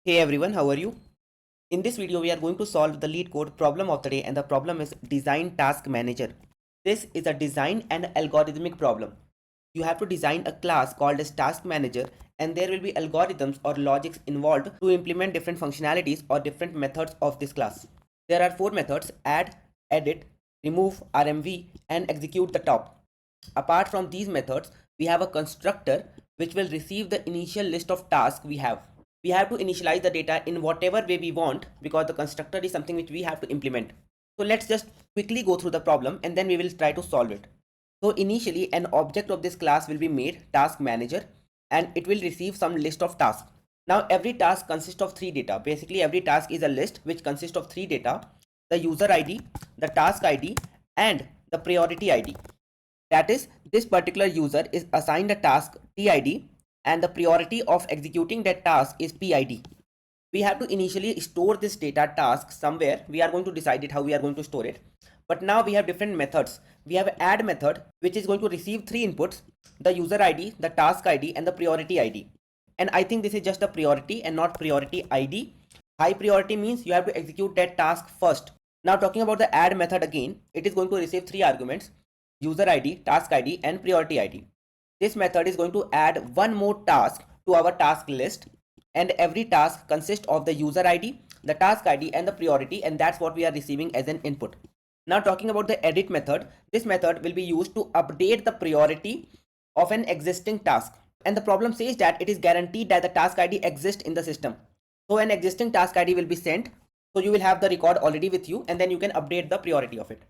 Hey everyone, how are you? In this video, we are going to solve the Leetcode problem of the day, and the problem is Design Task Manager. This is a design and algorithmic problem. You have to design a class called as Task Manager, and there will be algorithms or logics involved to implement different functionalities or different methods of this class. There are four methods: add, edit, remove, RMV, and execute the top. Apart from these methods, we have a constructor which will receive the initial list of tasks we have. We have to initialize the data in whatever way we want because the constructor is something which we have to implement. So let's just quickly go through the problem and then we will try to solve it. So initially an object of this class will be made task manager and it will receive some list of tasks. Now every task consists of three data. Basically every task is a list which consists of three data: the user ID, the task ID, and the priority ID. That is, this particular user is assigned a task TID and the priority of executing that task is PID. We have to initially store this data task somewhere. We are going to decide it how we are going to store it. But now we have different methods. We have add method which is going to receive three inputs: the user ID, the task ID, and the priority ID. And I think this is just a priority and not priority ID. High priority means you have to execute that task first. Now talking about the add method again, it is going to receive three arguments: user ID, task ID, and priority ID. This method is going to add one more task to our task list, and every task consists of the user ID, the task ID, and the priority, and that's what we are receiving as an input. Now talking about the edit method, this method will be used to update the priority of an existing task. And the problem says that it is guaranteed that the task ID exists in the system. So an existing task ID will be sent. So you will have the record already with you, and then you can update the priority of it.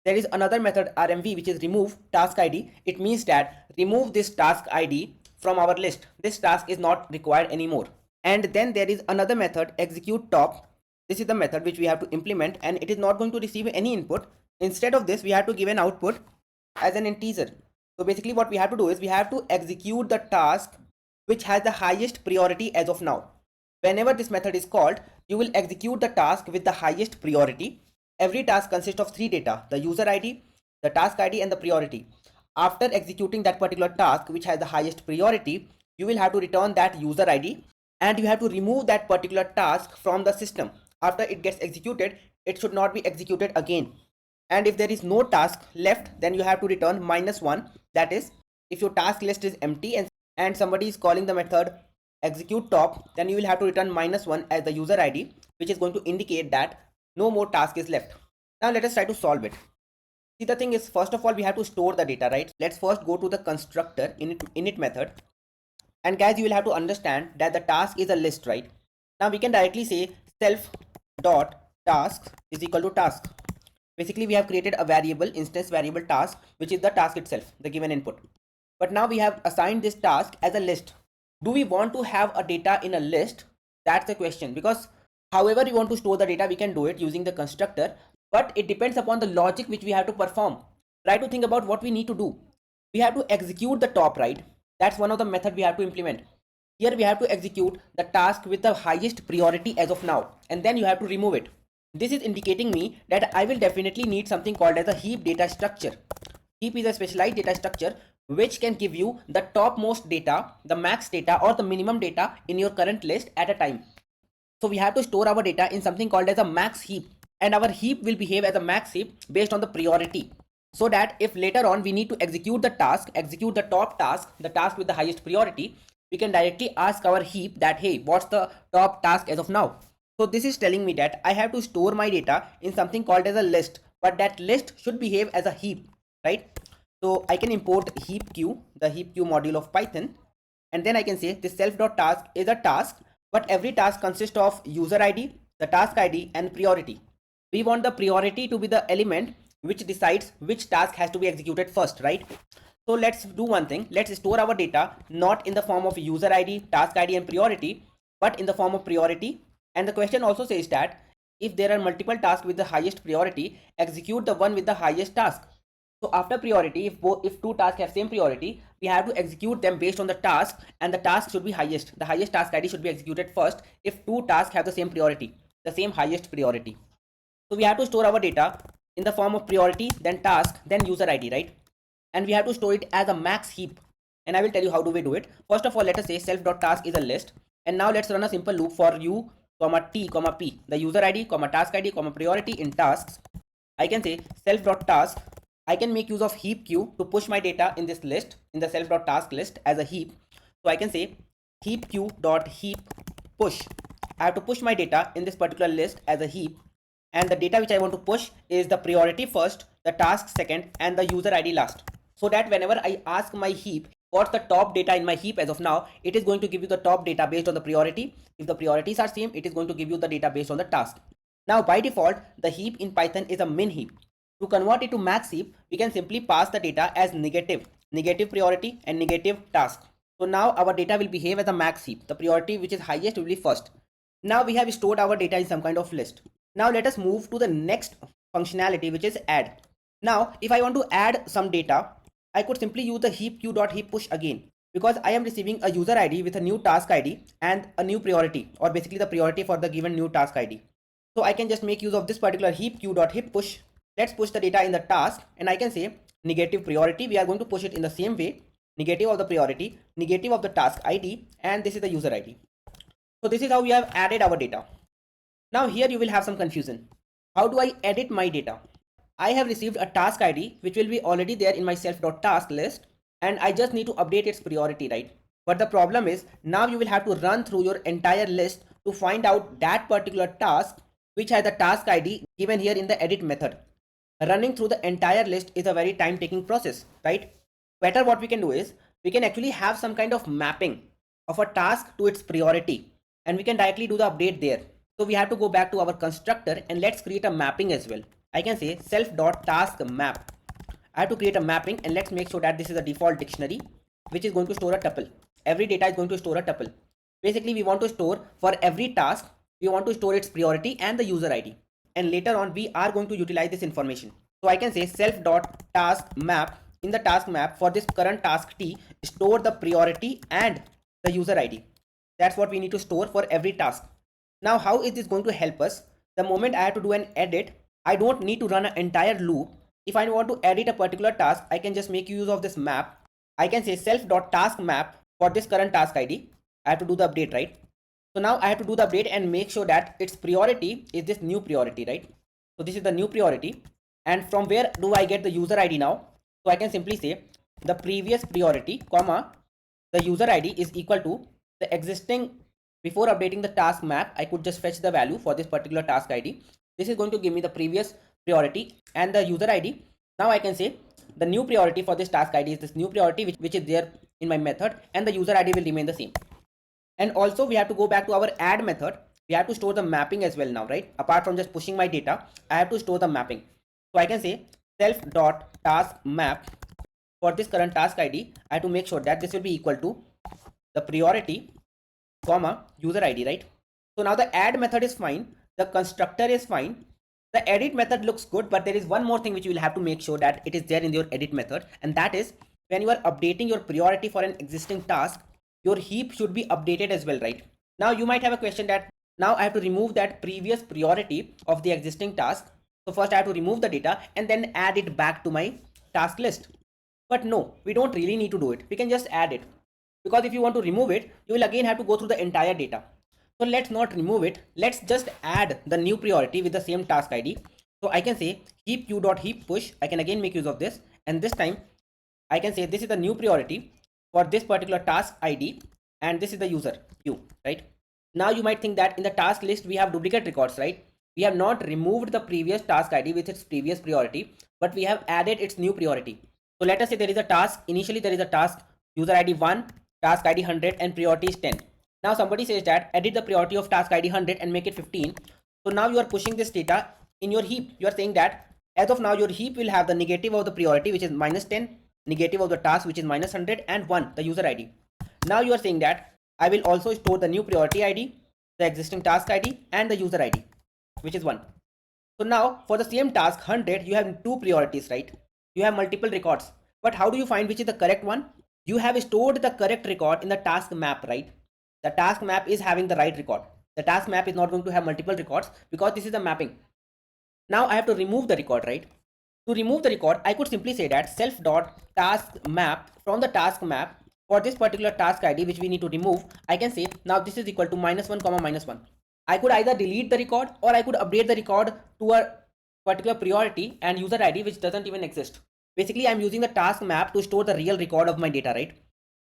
There is another method RMV which is remove task ID. It means that remove this task ID from our list. This task is not required anymore. And then there is another method executTop. This is the method which we have to implement, and it is not going to receive any input. Instead of this, we have to give an output as an integer. So basically what we have to do is we have to execute the task which has the highest priority as of now. Whenever this method is called, you will execute the task with the highest priority. Every task consists of three data: the user ID, the task ID, and the priority. After executing that particular task which has the highest priority, you will have to return that user ID and you have to remove that particular task from the system. After it gets executed, it should not be executed again. And if there is no task left, then you have to return -1. That is, if your task list is empty and somebody is calling the method executTop, then you will have to return -1 as the user ID, which is going to indicate that no more task is left. Now let us try to solve it. See, the thing is, first of all, we have to store the data, right? Let's first go to the constructor init method. And guys, you will have to understand that the task is a list, right? Now we can directly say self dot task is equal to task. Basically, we have created a variable, instance variable task, which is the task itself, the given input. But now we have assigned this task as a list. Do we want to have a data in a list? That's the question, because however we want to store the data, we can do it using the constructor, but it depends upon the logic which we have to perform. Try to think about what we need to do. We have to execute the top, right? That's one of the method we have to implement. Here we have to execute the task with the highest priority as of now, and then you have to remove it. This is indicating me that I will definitely need something called as a heap data structure. Heap is a specialized data structure which can give you the topmost data, the max data, or the minimum data in your current list at a time. So we have to store our data in something called as a max heap, and our heap will behave as a max heap based on the priority. So that if later on we need to execute the task, execute the top task, the task with the highest priority, we can directly ask our heap that, hey, what's the top task as of now? So this is telling me that I have to store my data in something called as a list, but that list should behave as a heap, right? So I can import heapq, the heapq module of Python, and then I can say this self.task is a task, but every task consists of user ID, the task ID, and priority. We want the priority to be the element which decides which task has to be executed first, right? So let's do one thing. Let's store our data not in the form of user ID, task ID, and priority, but in the form of priority. And the question also says that if there are multiple tasks with the highest priority, execute the one with the highest task. So after priority, if two tasks have same priority, we have to execute them based on the task, and the task should be highest. The highest task ID should be executed first if two tasks have the same priority, the same highest priority. So we have to store our data in the form of priority, then task, then user ID, right? And we have to store it as a max heap. And I will tell you how do we do it. First of all, let us say self.task is a list, And now let's run a simple loop for u comma t comma p, the user id comma task id comma priority in tasks. I can say self.task. I can make use of heap queue to push my data in this list, in the self.task list as a heap. So I can say heap queue dot heap push. I have to push my data in this particular list as a heap, and the data which I want to push is the priority first, the task second, and the user id last. So that whenever I ask my heap what's the top data in my heap as of now, it is going to give you the top data based on the priority. If the priorities are same, it is going to give you the data based on the task. Now by default, the heap in Python is a min heap. To convert it to max heap, we can simply pass the data as negative priority and negative task. So now our data will behave as a max heap. The priority which is highest will be first. Now we have stored our data in some kind of list. Now let us move to the next functionality, which is add. Now if I want to add some data, I could simply use the heap queue.heap push again, because I am receiving a user ID with a new task ID and a new priority, or basically the priority for the given new task ID. So I can just make use of this particular heap queue.heap push. Let's push the data in the task, and I can say negative priority. We are going to push it in the same way, negative of the priority, negative of the task ID, and this is the user ID. So this is how we have added our data. Now here you will have some confusion. How do I edit my data? I have received a task ID which will be already there in my self.task list, and I just need to update its priority, right? But the problem is now you will have to run through your entire list to find out that particular task which has the task ID given here in the edit method. Running through the entire list is a very time taking process, right? Better what we can do is we can actually have some kind of mapping of a task to its priority, and we can directly do the update there. So we have to go back to our constructor and let's create a mapping as well. I can say self.taskMap. I have to create a mapping, and let's make sure that this is a default dictionary which is going to store a tuple. Every data is going to store a tuple. Basically we want to store for every task, we want to store its priority and the user ID, and later on we are going to utilize this information. So I can say self.taskMap. In the task map for this current task T, store the priority and the user ID. That's what we need to store for every task. Now how is this going to help us? The moment I have to do an edit, I don't need to run an entire loop. If I want to edit a particular task, I can just make use of this map. I can say self.taskMap for this current task ID. I have to do the update, right? So now I have to do the update and make sure that its priority is this new priority, right? So this is the new priority, and from where do I get the user ID now? So I can simply say the previous priority comma the user ID is equal to the existing. Before updating the task map, I could just fetch the value for this particular task ID. This is going to give me the previous priority and the user ID. Now I can say the new priority for this task ID is this new priority which is there in my method, and the user ID will remain the same. And also we have to go back to our add method. We have to store the mapping as well now, right? Apart from just pushing my data, I have to store the mapping. So I can say self.taskMap for this current task ID. I have to make sure that this will be equal to the priority comma user ID, right? So now the add method is fine, the constructor is fine, the edit method looks good, but there is one more thing which you will have to make sure that it is there in your edit method, and that is when you are updating your priority for an existing task, your heap should be updated as well, right? Now you might have a question that now I have to remove that previous priority of the existing task. So first I have to remove the data and then add it back to my task list. But no, we don't really need to do it. We can just add it, because if you want to remove it, you will again have to go through the entire data. So let's not remove it. Let's just add the new priority with the same task ID. So I can say heap queue.heap push. I can again make use of this, and this time I can say this is the new priority for this particular task ID, and this is the user queue, right? Now you might think that in the task list we have duplicate records, right? We have not removed the previous task ID with its previous priority, but we have added its new priority. So let us say there is a task, initially there is a task user ID 1, task ID 100, and priority is 10. Now somebody says that edit the priority of task ID 100 and make it 15. So now you are pushing this data in your heap. You are saying that as of now your heap will have the negative of the priority which is -10, negative of the task which is -100, and 1 the user ID. Now you are saying that I will also store the new priority ID, the existing task ID, and the user ID which is 1. So now for the same task 100 you have two priorities, right? You have multiple records, but how do you find which is the correct one? You have stored the correct record in the task map, right? The task map is having the right record. The task map is not going to have multiple records because this is a mapping. Now I have to remove the record, right? To remove the record, I could simply say that self.taskMap from the task map. for this particular task ID which we need to remove, I can say now this is equal to -1 comma -1. I could either delete the record or I could update the record to a particular priority and user ID which doesn't even exist. Basically, I'm using the task map to store the real record of my data, right?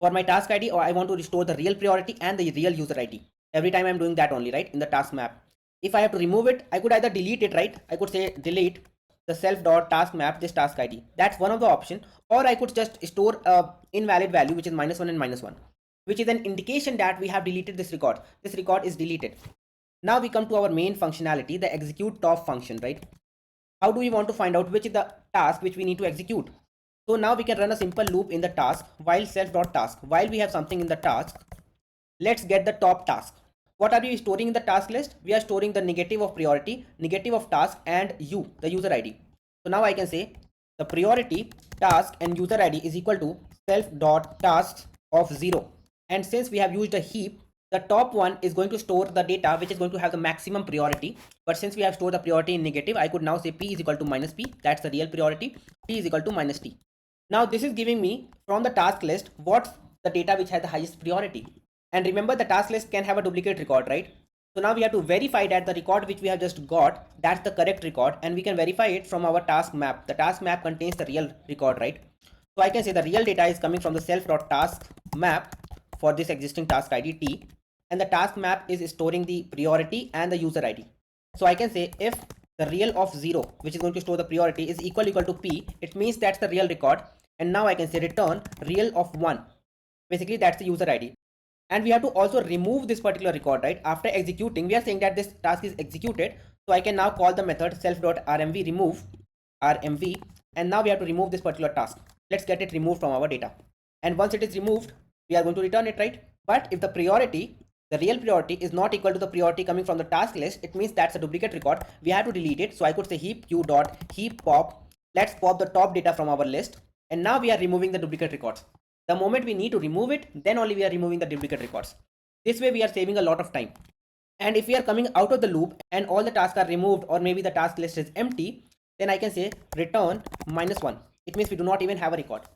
For my task ID, or I want to restore the real priority and the real user ID. Every time I'm doing that only, right? In the task map. If I have to remove it, I could either delete it, right? I could say delete the self.taskMap this task ID. That's one of the option. Or I could just store a invalid value which is -1 and -1, which is an indication that we have deleted this record. This record is deleted. Now we come to our main functionality, the executTop function, right? How do we want to find out which is the task which we need to execute? So now we can run a simple loop in the task while self.task. While we have something in the task, let's get the top task. What are we storing in the task list? We are storing the negative of priority, negative of task, and the user ID. So now I can say the priority, task, and user ID is equal to self.tasks of 0. And since we have used a heap, the top one is going to store the data which is going to have the maximum priority. But since we have stored the priority in negative, I could now say p is equal to -p. That's the real priority. T is equal to -t. Now this is giving me from the task list what's the data which has the highest priority. And remember, the task list can have a duplicate record, right? So now we have to verify that the record which we have just got, that's the correct record, and we can verify it from our task map. The task map contains the real record, right? So I can say the real data is coming from the self.task map for this existing task ID T, and the task map is storing the priority and the user ID. So I can say if the real of 0, which is going to store the priority, is equal to p, it means that's the real record. And now I can say return real of 1. Basically, that's the user ID. And we have to also remove this particular record, right? After executing, we are saying that this task is executed. So I can now call the method self.rmv remove rmv, and now we have to remove this particular task. Let's get it removed from our data. And once it is removed, we are going to return it, right? But if the priority, the real priority, is not equal to the priority coming from the task list, it means that's a duplicate record. We have to delete it. So I could say heap q dot heap pop. Let's pop the top data from our list. And now we are removing the duplicate records. The moment we need to remove it, then only we are removing the duplicate records. This way we are saving a lot of time. And if we are coming out of the loop and all the tasks are removed, or maybe the task list is empty, then I can say return -1. It means we do not even have a record.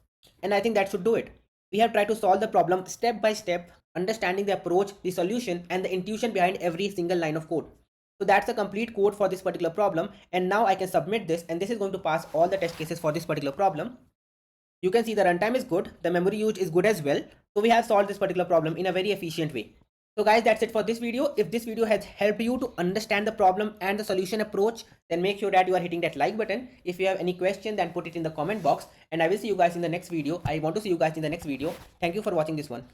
And I think that should do it. We have tried to solve the problem step by step, understanding the approach, the solution, and the intuition behind every single line of code. So that's the complete code for this particular problem. And now I can submit this, and this is going to pass all the test cases for this particular problem. You can see the runtime is good, the memory use is good as well. So we have solved this particular problem in a very efficient way. So guys, that's it for this video. If this video has helped you to understand the problem and the solution approach, then make sure that you are hitting that like button. If you have any question, then put it in the comment box, and I will see you guys in the next video. I want to see you guys in the next video. Thank you for watching this one.